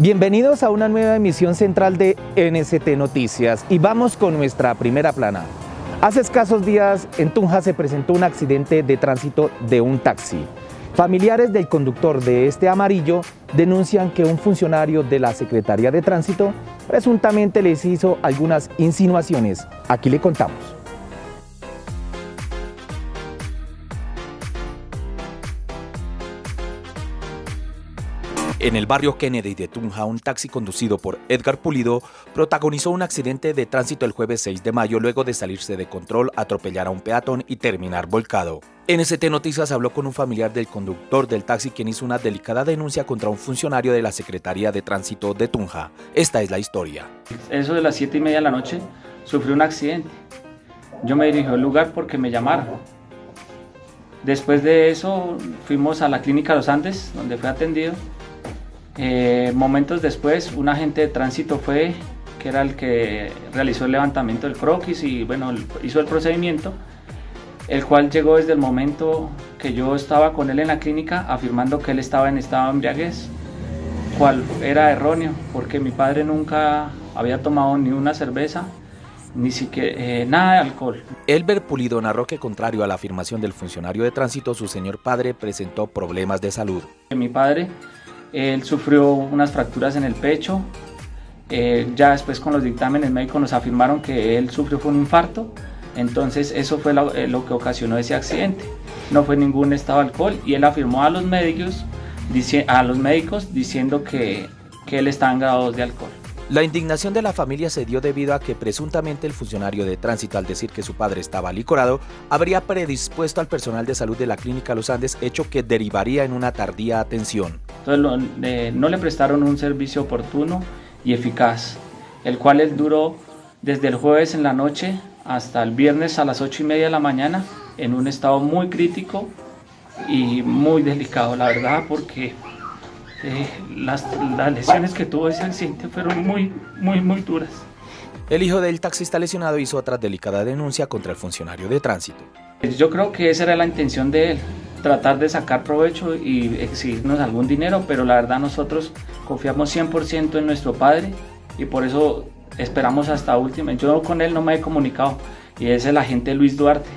Bienvenidos a una nueva emisión central de NST Noticias y vamos con nuestra primera plana. Hace escasos días en Tunja se presentó un accidente de tránsito de un taxi. Familiares del conductor de este amarillo denuncian que un funcionario de la Secretaría de Tránsito presuntamente les hizo algunas insinuaciones. Aquí le contamos. En el barrio Kennedy de Tunja, un taxi conducido por Edgar Pulido protagonizó un accidente de tránsito el jueves 6 de mayo luego de salirse de control, atropellar a un peatón y terminar volcado. NST Noticias habló con un familiar del conductor del taxi quien hizo una delicada denuncia contra un funcionario de la Secretaría de Tránsito de Tunja. Esta es la historia. Eso de las 7:30 de la noche sufrí un accidente. Yo me dirigí al lugar porque me llamaron. Después de eso fuimos a la clínica Los Andes donde fue atendido. Momentos después, un agente de tránsito fue, que era el que realizó el levantamiento del croquis y bueno, hizo el procedimiento, el cual llegó desde el momento que yo estaba con él en la clínica, afirmando que él estaba en estado de embriaguez, cual era erróneo, porque mi padre nunca había tomado ni una cerveza, ni siquiera nada de alcohol. Edgar Pulido narró que, contrario a la afirmación del funcionario de tránsito, su señor padre presentó problemas de salud. Mi padre, él sufrió unas fracturas en el pecho, ya después con los dictámenes médicos nos afirmaron que él sufrió fue un infarto, entonces eso fue lo que ocasionó ese accidente, no fue ningún estado de alcohol y él afirmó a los médicos diciendo que él estaba en grados de alcohol. La indignación de la familia se dio debido a que presuntamente el funcionario de tránsito, al decir que su padre estaba licorado, habría predispuesto al personal de salud de la clínica Los Andes, hecho que derivaría en una tardía atención. Entonces no le prestaron un servicio oportuno y eficaz, el cual él duró desde el jueves en la noche hasta el viernes a las 8:30 de la mañana en un estado muy crítico y muy delicado, la verdad, porque las lesiones que tuvo ese accidente fueron muy duras. El hijo del taxista lesionado hizo otra delicada denuncia contra el funcionario de tránsito. Yo creo que esa era la intención de él, tratar de sacar provecho y exigirnos algún dinero, pero la verdad nosotros confiamos 100% en nuestro padre y por eso esperamos hasta última. Yo con él no me he comunicado y es el agente Luis Duarte,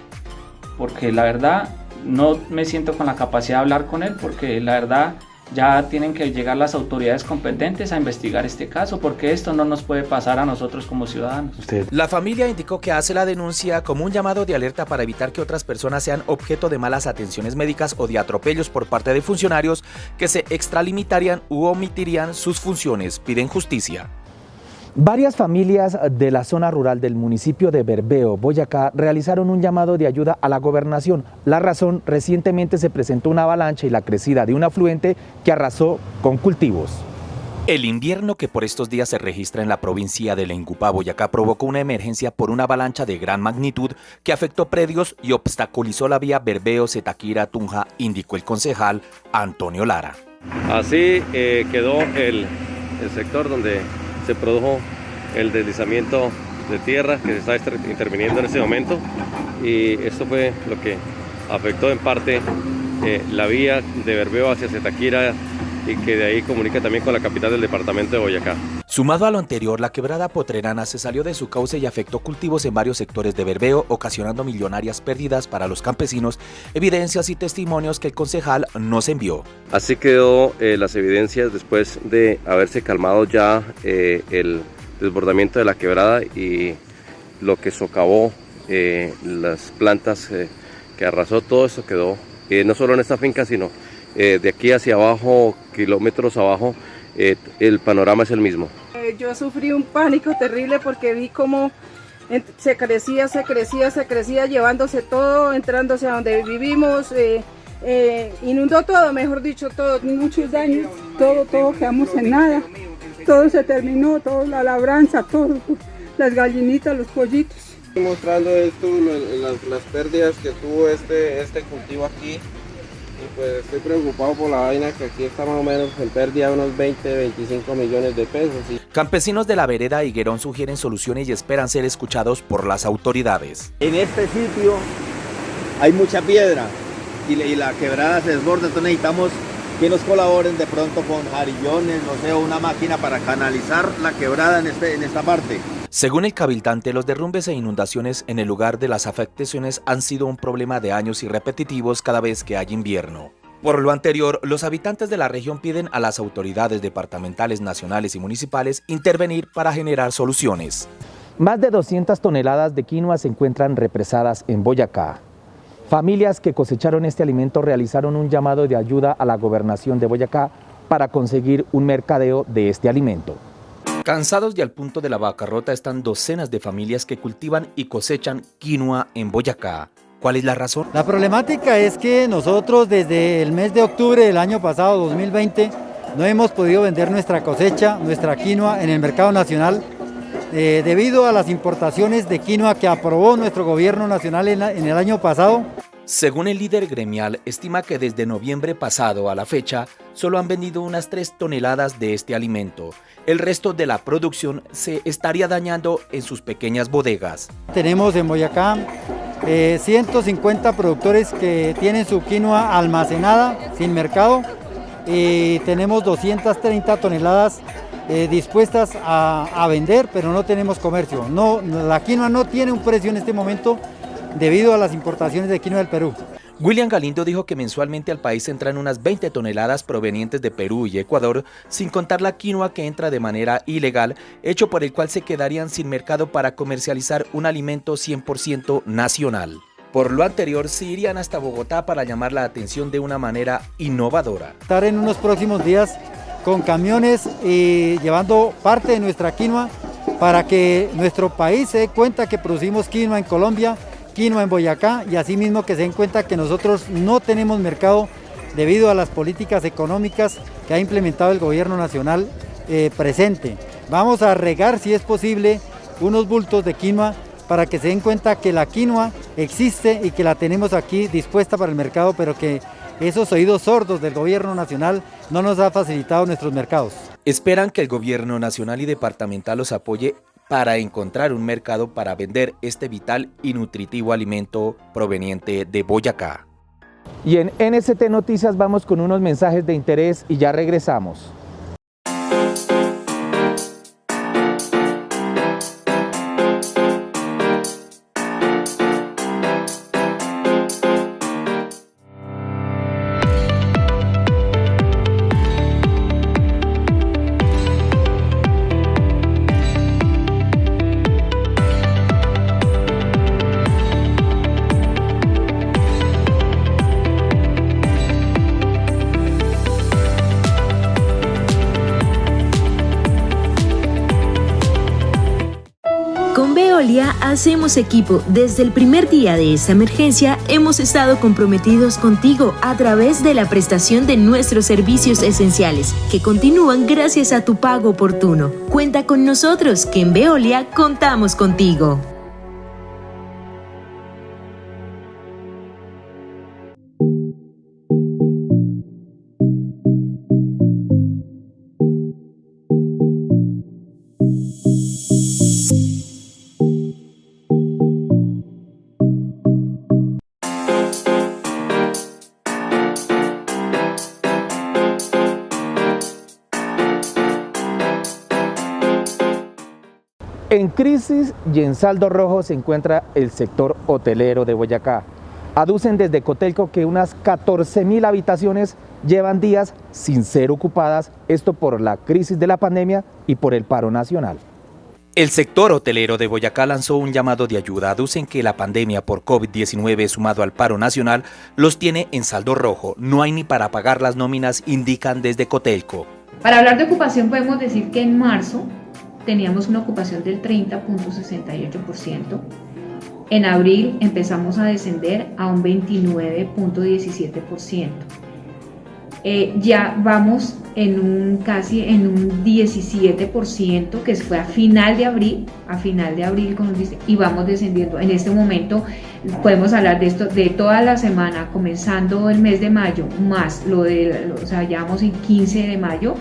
porque la verdad no me siento con la capacidad de hablar con él, porque la verdad ya tienen que llegar las autoridades competentes a investigar este caso, porque esto no nos puede pasar a nosotros como ciudadanos. La familia indicó que hace la denuncia como un llamado de alerta para evitar que otras personas sean objeto de malas atenciones médicas o de atropellos por parte de funcionarios que se extralimitarían u omitirían sus funciones. Piden justicia. Varias familias de la zona rural del municipio de Bermeo, Boyacá, realizaron un llamado de ayuda a la gobernación. La razón, recientemente se presentó una avalancha y la crecida de un afluente que arrasó con cultivos. El invierno que por estos días se registra en la provincia de Lengupá, Boyacá, provocó una emergencia por una avalancha de gran magnitud que afectó predios y obstaculizó la vía Bermeo-Zetaquira-Tunja, indicó el concejal Antonio Lara. Así quedó el sector donde se produjo el deslizamiento de tierra que se está interviniendo en este momento, y esto fue lo que afectó en parte la vía de Bermeo hacia Zetaquira y que de ahí comunica también con la capital del departamento de Boyacá. Sumado a lo anterior, la quebrada Potrerana se salió de su cauce y afectó cultivos en varios sectores de Bermeo, ocasionando millonarias pérdidas para los campesinos, evidencias y testimonios que el concejal nos envió. Así quedó las evidencias después de haberse calmado ya el desbordamiento de la quebrada y lo que socavó las plantas que arrasó. Todo eso quedó no solo en esta finca, sino de aquí hacia abajo, kilómetros abajo, el panorama es el mismo. Yo sufrí un pánico terrible porque vi cómo se crecía, llevándose todo, entrándose a donde vivimos, inundó todo, mejor dicho, todo, muchos daños, todo quedamos en nada, todo se terminó, toda la labranza, todo, las gallinitas, los pollitos. Mostrando esto, las pérdidas que tuvo este cultivo aquí. Y pues estoy preocupado por la vaina, que aquí está más o menos en pérdida de unos 20-25 millones de pesos. Campesinos de la vereda Higuerón sugieren soluciones y esperan ser escuchados por las autoridades. En este sitio hay mucha piedra y la quebrada se desborda, entonces necesitamos que nos colaboren de pronto con jarillones, no sé, una máquina para canalizar la quebrada en esta parte. Según el cabildante, los derrumbes e inundaciones en el lugar de las afectaciones han sido un problema de años y repetitivos cada vez que hay invierno. Por lo anterior, los habitantes de la región piden a las autoridades departamentales, nacionales y municipales intervenir para generar soluciones. Más de 200 toneladas de quinoa se encuentran represadas en Boyacá. Familias que cosecharon este alimento realizaron un llamado de ayuda a la gobernación de Boyacá para conseguir un mercadeo de este alimento. Cansados y al punto de la bancarrota están docenas de familias que cultivan y cosechan quinoa en Boyacá. ¿Cuál es la razón? La problemática es que nosotros desde el mes de octubre del año pasado, 2020, no hemos podido vender nuestra cosecha, nuestra quinoa en el mercado nacional debido a las importaciones de quinoa que aprobó nuestro gobierno nacional en el año pasado. Según el líder gremial, estima que desde noviembre pasado a la fecha solo han vendido unas 3 toneladas de este alimento. El resto de la producción se estaría dañando en sus pequeñas bodegas. Tenemos en Boyacá 150 productores que tienen su quinoa almacenada sin mercado y tenemos 230 toneladas dispuestas a vender, pero no tenemos comercio. La quinoa no tiene un precio en este momento debido a las importaciones de quinoa del Perú. William Galindo dijo que mensualmente al país entran unas 20 toneladas provenientes de Perú y Ecuador, sin contar la quinoa que entra de manera ilegal, hecho por el cual se quedarían sin mercado para comercializar un alimento 100% nacional. Por lo anterior, se irían hasta Bogotá para llamar la atención de una manera innovadora. Estar en unos próximos días con camiones y llevando parte de nuestra quinoa para que nuestro país se dé cuenta que producimos quinoa en Colombia, quinoa en Boyacá y asimismo que se den cuenta que nosotros no tenemos mercado debido a las políticas económicas que ha implementado el gobierno nacional presente. Vamos a regar, si es posible, unos bultos de quinoa para que se den cuenta que la quinoa existe y que la tenemos aquí dispuesta para el mercado, pero que esos oídos sordos del gobierno nacional no nos ha facilitado nuestros mercados. Esperan que el gobierno nacional y departamental los apoye para encontrar un mercado para vender este vital y nutritivo alimento proveniente de Boyacá. Y en NST Noticias vamos con unos mensajes de interés y ya regresamos. Con Veolia hacemos equipo. Desde el primer día de esta emergencia hemos estado comprometidos contigo a través de la prestación de nuestros servicios esenciales, que continúan gracias a tu pago oportuno. Cuenta con nosotros, que en Veolia contamos contigo. En crisis y en saldo rojo se encuentra el sector hotelero de Boyacá. Aducen desde Cotelco que unas 14.000 habitaciones llevan días sin ser ocupadas, esto por la crisis de la pandemia y por el paro nacional. El sector hotelero de Boyacá lanzó un llamado de ayuda. Aducen que la pandemia por COVID-19 sumado al paro nacional los tiene en saldo rojo. No hay ni para pagar las nóminas, indican desde Cotelco. Para hablar de ocupación podemos decir que en marzo teníamos una ocupación del 30.68%. En abril empezamos a descender a un 29.17%. Ya vamos casi en un 17%, que fue a final de abril, como dice, y vamos descendiendo. En este momento podemos hablar de esto de toda la semana, comenzando el mes de mayo, más ya vamos en 15 de mayo,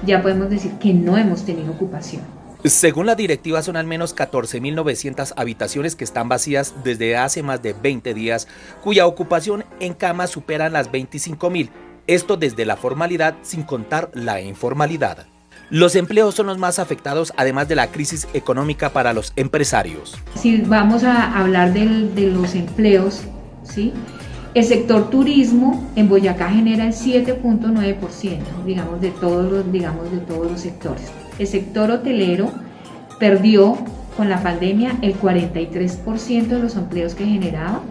ya podemos decir que no hemos tenido ocupación. Según la directiva, son al menos 14.900 habitaciones que están vacías desde hace más de 20 días, cuya ocupación en camas superan las 25.000. Esto desde la formalidad sin contar la informalidad. Los empleos son los más afectados, además de la crisis económica para los empresarios. Si vamos a hablar de los empleos, ¿sí? El sector turismo en Boyacá genera el 7.9%, digamos, de todos los sectores. El sector hotelero perdió con la pandemia el 43% de los empleos que generaba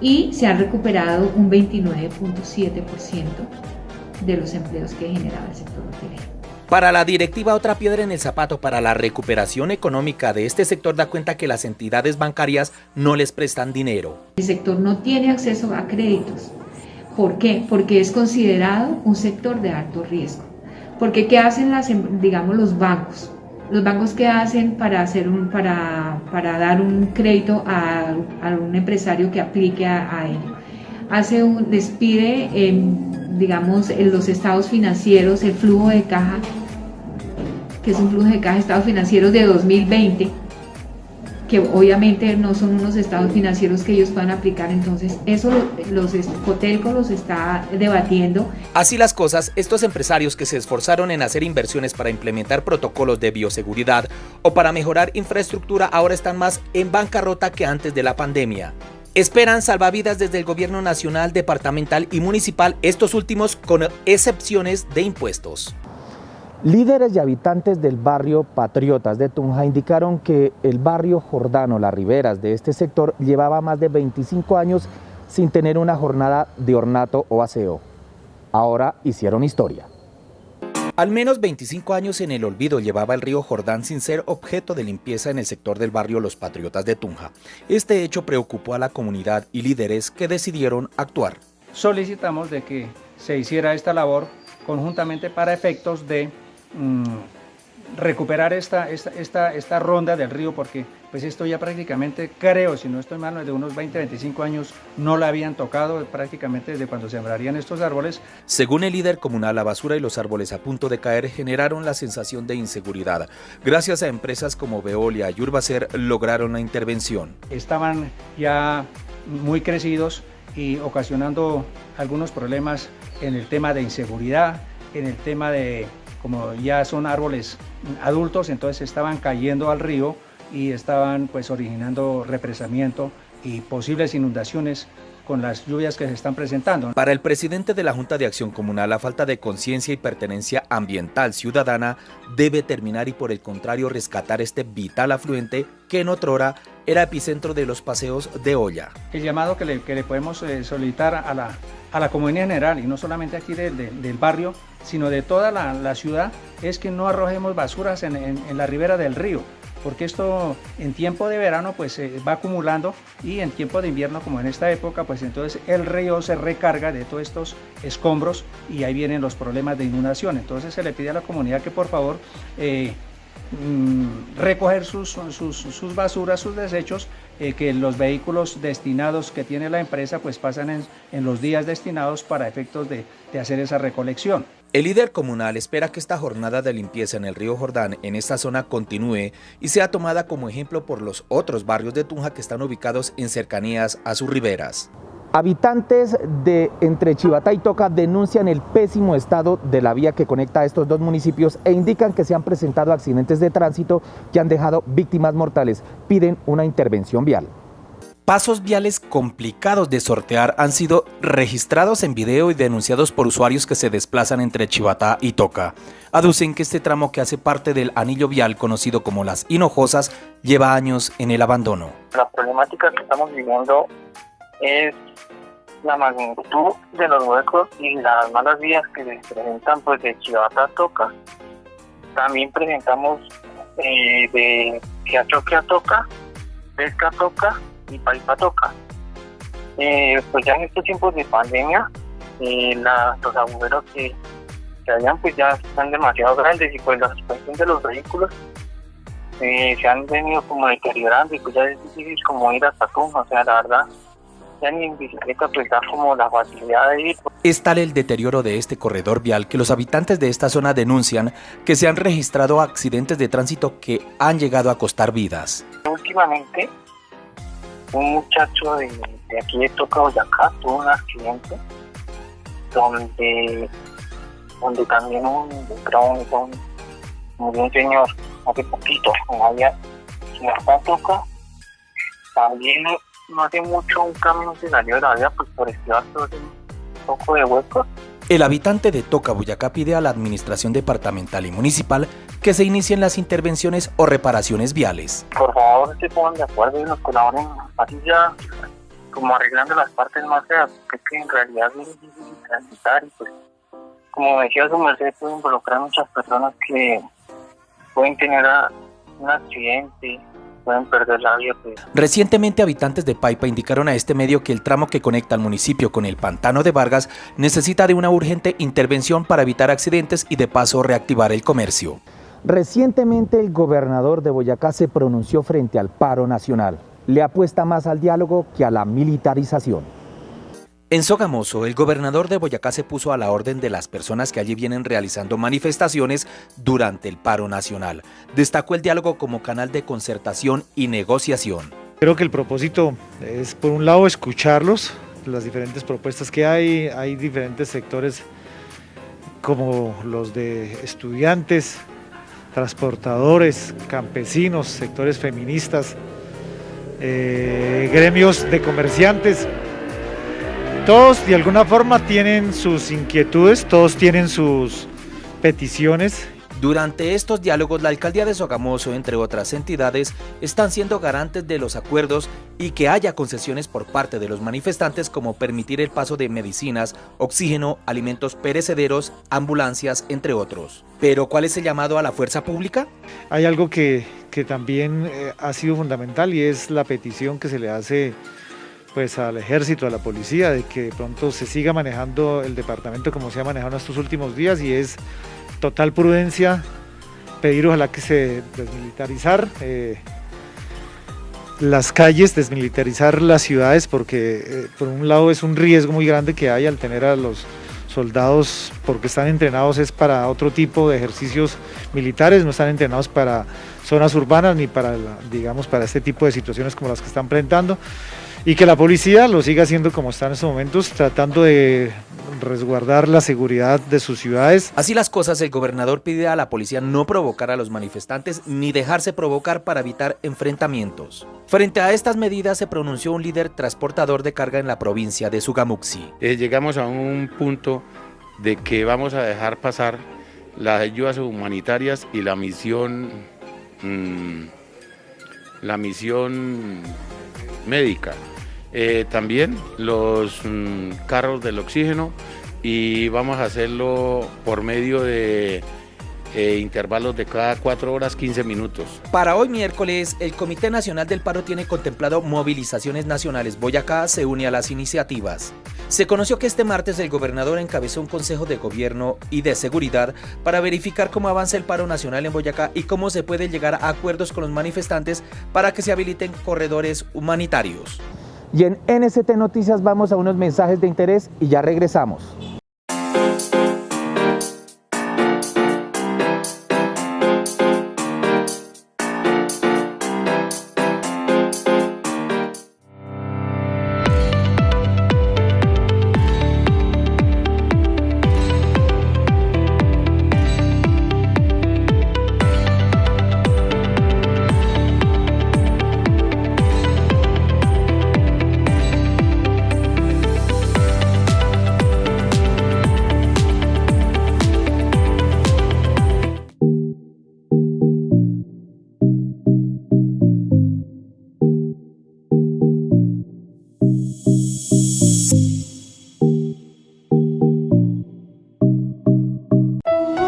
y se ha recuperado un 29.7% de los empleos que generaba el sector hotelero. Para la directiva, otra piedra en el zapato para la recuperación económica de este sector da cuenta que las entidades bancarias no les prestan dinero. El sector no tiene acceso a créditos. ¿Por qué? Porque es considerado un sector de alto riesgo. Porque ¿qué hacen los bancos? Los bancos, ¿qué hacen para dar un crédito a un empresario que aplique a ello? Les pide, en los estados financieros, el flujo de caja, que es un flujo de caja de estados financieros de 2020, que obviamente no son unos estados financieros que ellos puedan aplicar. Entonces eso Cotelco los está debatiendo. Así las cosas, estos empresarios que se esforzaron en hacer inversiones para implementar protocolos de bioseguridad o para mejorar infraestructura ahora están más en bancarrota que antes de la pandemia. Esperan salvavidas desde el gobierno nacional, departamental y municipal, estos últimos con excepciones de impuestos. Líderes y habitantes del barrio Patriotas de Tunja indicaron que el barrio Jordano, las riberas de este sector, llevaba más de 25 años sin tener una jornada de ornato o aseo. Ahora hicieron historia. Al menos 25 años en el olvido llevaba el río Jordán sin ser objeto de limpieza en el sector del barrio Los Patriotas de Tunja. Este hecho preocupó a la comunidad y líderes que decidieron actuar. Solicitamos de que se hiciera esta labor conjuntamente para efectos de recuperar esta ronda del río, porque pues esto ya prácticamente, creo, si no estoy mal, de unos 20-25 años no la habían tocado prácticamente desde cuando sembrarían estos árboles. Según el líder comunal, la basura y los árboles a punto de caer generaron la sensación de inseguridad. Gracias a empresas como Veolia y Urbacer lograron la intervención. Estaban ya muy crecidos y ocasionando algunos problemas en el tema de inseguridad, en el tema de, como ya son árboles adultos, entonces estaban cayendo al río y estaban pues originando represamiento y posibles inundaciones con las lluvias que se están presentando. Para el presidente de la Junta de Acción Comunal, la falta de conciencia y pertenencia ambiental ciudadana debe terminar y por el contrario rescatar este vital afluente que en otrora era epicentro de los paseos de olla. El llamado que le podemos solicitar a la comunidad en general, y no solamente aquí del barrio, sino de toda la ciudad, es que no arrojemos basuras en la ribera del río, porque esto en tiempo de verano pues se va acumulando y en tiempo de invierno, como en esta época, pues entonces el río se recarga de todos estos escombros y ahí vienen los problemas de inundación. Entonces se le pide a la comunidad que por favor recoger sus basuras, sus desechos, que los vehículos destinados que tiene la empresa pues pasan en los días destinados para efectos de hacer esa recolección. El líder comunal espera que esta jornada de limpieza en el río Jordán en esta zona continúe y sea tomada como ejemplo por los otros barrios de Tunja que están ubicados en cercanías a sus riberas. Habitantes de entre Chivatá y Toca denuncian el pésimo estado de la vía que conecta a estos dos municipios e indican que se han presentado accidentes de tránsito que han dejado víctimas mortales. Piden una intervención vial. Pasos viales complicados de sortear han sido registrados en video y denunciados por usuarios que se desplazan entre Chivatá y Toca. Aducen que este tramo, que hace parte del anillo vial conocido como Las Hinojosas, lleva años en el abandono. La problemática que estamos viviendo es la magnitud de los huecos y las malas vías que se presentan pues de Chivatá a Toca. También presentamos de Quiachoque a Toca, Pesca a Toca y Paipa a Toca. Pues ya en estos tiempos de pandemia, los agujeros que habían pues ya están demasiado grandes y pues la suspensión de los vehículos se han venido como deteriorando y pues ya es difícil como ir hasta Tunja, o sea, la verdad. Ya ni en bicicleta pues da como la facilidad de ir. Es tal el deterioro de este corredor vial que los habitantes de esta zona denuncian que se han registrado accidentes de tránsito que han llegado a costar vidas. Últimamente, un muchacho de aquí de Toca, Boyacá, tuvo un accidente donde también murió un señor hace poquito, en la vía Ciudad Toca. También no hace mucho un camión se salió de la vía, pues por esquivar todo un poco de huecos. El habitante de Toca, Boyacá, pide a la administración departamental y municipal que se inicien las intervenciones o reparaciones viales. Por favor, se pongan de acuerdo y nos colaboren, así ya como arreglando las partes más feas, porque es que en realidad es muy difícil transitar y pues, como decía su merced, puede involucrar muchas personas que pueden tener un accidente, pueden perder la vida. Pues. Recientemente, habitantes de Paipa indicaron a este medio que el tramo que conecta al municipio con el Pantano de Vargas necesita de una urgente intervención para evitar accidentes y de paso reactivar el comercio. Recientemente el gobernador de Boyacá se pronunció frente al paro nacional. Le apuesta más al diálogo que a la militarización. En Sogamoso, el gobernador de Boyacá se puso a la orden de las personas que allí vienen realizando manifestaciones durante el paro nacional. Destacó el diálogo como canal de concertación y negociación. Creo que el propósito es, por un lado, escucharlos, las diferentes propuestas que hay diferentes sectores como los de estudiantes, transportadores, campesinos, sectores feministas, gremios de comerciantes. Todos de alguna forma tienen sus inquietudes, todos tienen sus peticiones. Durante estos diálogos, la alcaldía de Sogamoso, entre otras entidades, están siendo garantes de los acuerdos y que haya concesiones por parte de los manifestantes, como permitir el paso de medicinas, oxígeno, alimentos perecederos, ambulancias, entre otros. Pero, ¿cuál es el llamado a la fuerza pública? Hay algo que también ha sido fundamental y es la petición que se le hace pues al ejército, a la policía, de que de pronto se siga manejando el departamento como se ha manejado en estos últimos días, y es total prudencia, pedir ojalá que se desmilitarizar las calles, desmilitarizar las ciudades, porque por un lado es un riesgo muy grande que hay al tener a los soldados, porque están entrenados es para otro tipo de ejercicios militares, no están entrenados para zonas urbanas ni para, digamos, para este tipo de situaciones como las que están presentando. Y que la policía lo siga haciendo como está en estos momentos, tratando de resguardar la seguridad de sus ciudades. Así las cosas, el gobernador pide a la policía no provocar a los manifestantes ni dejarse provocar para evitar enfrentamientos. Frente a estas medidas se pronunció un líder transportador de carga en la provincia de Sogamuxi. Llegamos a un punto de que vamos a dejar pasar las ayudas humanitarias y la misión médica. También los carros del oxígeno, y vamos a hacerlo por medio de intervalos de cada 4 horas 15 minutos. Para hoy miércoles, el Comité Nacional del Paro tiene contemplado movilizaciones nacionales. Boyacá se une a las iniciativas. Se conoció que este martes el gobernador encabezó un consejo de gobierno y de seguridad para verificar cómo avanza el paro nacional en Boyacá y cómo se puede llegar a acuerdos con los manifestantes para que se habiliten corredores humanitarios. Y en NST Noticias vamos a unos mensajes de interés y ya regresamos.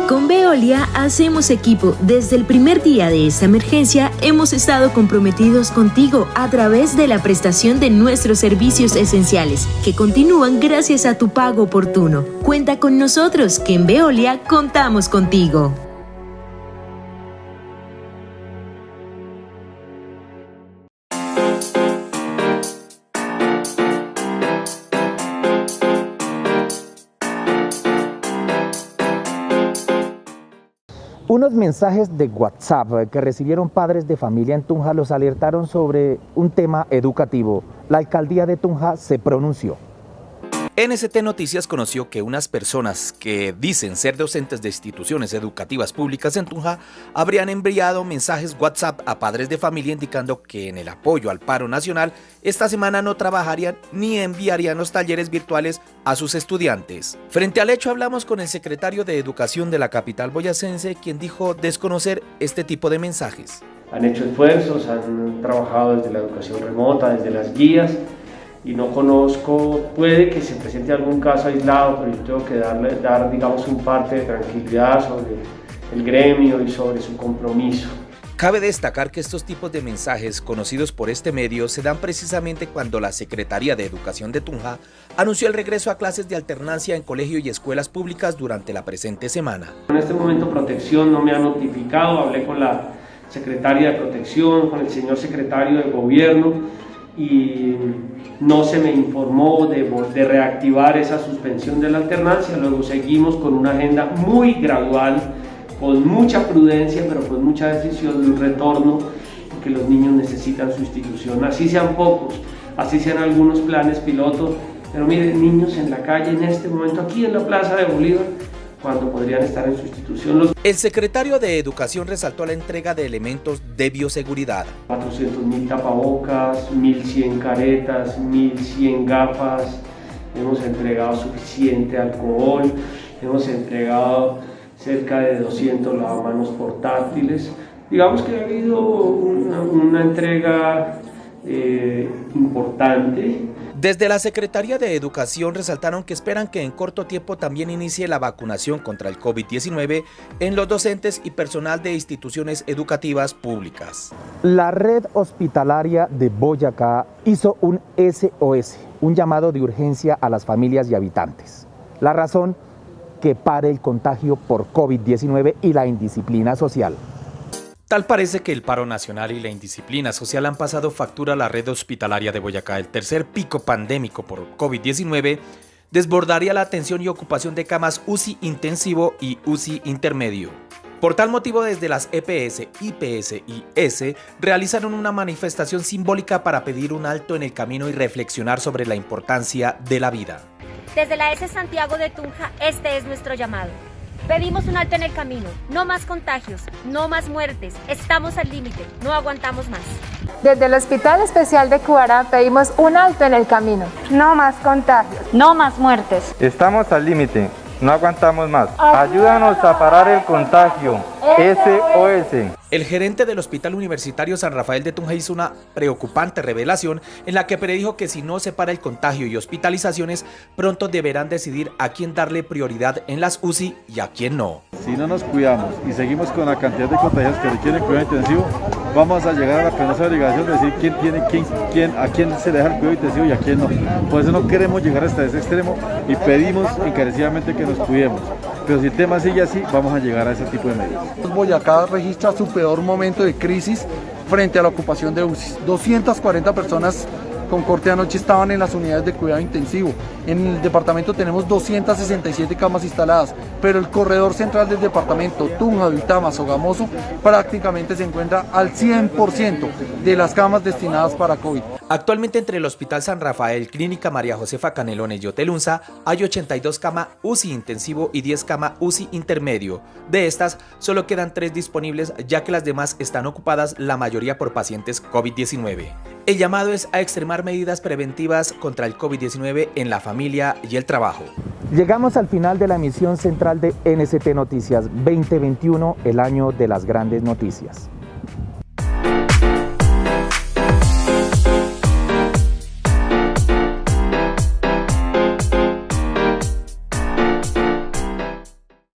Con Veolia hacemos equipo. Desde el primer día de esta emergencia hemos estado comprometidos contigo a través de la prestación de nuestros servicios esenciales, que continúan gracias a tu pago oportuno. Cuenta con nosotros, que en Veolia contamos contigo. Unos mensajes de WhatsApp que recibieron padres de familia en Tunja los alertaron sobre un tema educativo. La alcaldía de Tunja se pronunció. NST Noticias conoció que unas personas que dicen ser docentes de instituciones educativas públicas en Tunja habrían enviado mensajes WhatsApp a padres de familia indicando que en el apoyo al paro nacional esta semana no trabajarían ni enviarían los talleres virtuales a sus estudiantes. Frente al hecho hablamos con el secretario de Educación de la capital boyacense, quien dijo desconocer este tipo de mensajes. Han hecho esfuerzos, han trabajado desde la educación remota, desde las guías, y no conozco, puede que se presente algún caso aislado, pero yo tengo que dar digamos, un parte de tranquilidad sobre el gremio y sobre su compromiso. Cabe destacar que estos tipos de mensajes conocidos por este medio se dan precisamente cuando la Secretaría de Educación de Tunja anunció el regreso a clases de alternancia en colegio y escuelas públicas durante la presente semana. En este momento Protección no me ha notificado, hablé con la secretaria de Protección, con el señor secretario de Gobierno, y no se me informó de reactivar esa suspensión de la alternancia. Luego seguimos con una agenda muy gradual, con mucha prudencia, pero con mucha decisión de un retorno, porque los niños necesitan su institución, así sean pocos, así sean algunos planes pilotos, pero miren, niños en la calle en este momento, aquí en la Plaza de Bolívar, cuando podrían estar en su institución. El secretario de Educación resaltó la entrega de elementos de bioseguridad. 400.000 tapabocas, 1.100 caretas, 1.100 gafas, hemos entregado suficiente alcohol, hemos entregado cerca de 200 lavamanos portátiles. Digamos que ha habido una entrega importante. Desde la Secretaría de Educación resaltaron que esperan que en corto tiempo también inicie la vacunación contra el COVID-19 en los docentes y personal de instituciones educativas públicas. La red hospitalaria de Boyacá hizo un SOS, un llamado de urgencia a las familias y habitantes. La razón, que pare el contagio por COVID-19 y la indisciplina social. Tal parece que el paro nacional y la indisciplina social han pasado factura a la red hospitalaria de Boyacá. El tercer pico pandémico por COVID-19 desbordaría la atención y ocupación de camas UCI intensivo y UCI intermedio. Por tal motivo, desde las EPS, IPS y ESE realizaron una manifestación simbólica para pedir un alto en el camino y reflexionar sobre la importancia de la vida. Desde la ESE Santiago de Tunja, este es nuestro llamado. Pedimos un alto en el camino, no más contagios, no más muertes, estamos al límite, no aguantamos más. Desde el Hospital Especial de Cubará pedimos un alto en el camino, no más contagios, no más muertes. Estamos al límite, no aguantamos más. Ayúdanos a parar el contagio. SOS. El gerente del Hospital Universitario San Rafael de Tunja hizo una preocupante revelación en la que predijo que si no se para el contagio y hospitalizaciones, pronto deberán decidir a quién darle prioridad en las UCI y a quién no. Si no nos cuidamos y seguimos con la cantidad de contagios que requieren cuidado intensivo, vamos a llegar a la penosa obligación de decir a quién se deja el cuidado intensivo y a quién no. Por eso no queremos llegar hasta ese extremo y pedimos encarecidamente que nos cuidemos. Pero si el tema sigue así, vamos a llegar a ese tipo de medidas. Boyacá registra su peor momento de crisis frente a la ocupación de UCI. 240 personas con corte anoche estaban en las unidades de cuidado intensivo. En el departamento tenemos 267 camas instaladas, pero el corredor central del departamento, Tunja, Duitama, Sogamoso, prácticamente se encuentra al 100% de las camas destinadas para COVID. Actualmente entre el Hospital San Rafael, Clínica María Josefa Canelones y Hotel Unza hay 82 camas UCI intensivo y 10 camas UCI intermedio. De estas, solo quedan 3 disponibles, ya que las demás están ocupadas, la mayoría por pacientes COVID-19. El llamado es a extremar medidas preventivas contra el COVID-19 en la familia y el trabajo. Llegamos al final de la emisión central de NST Noticias 2021, el año de las grandes noticias.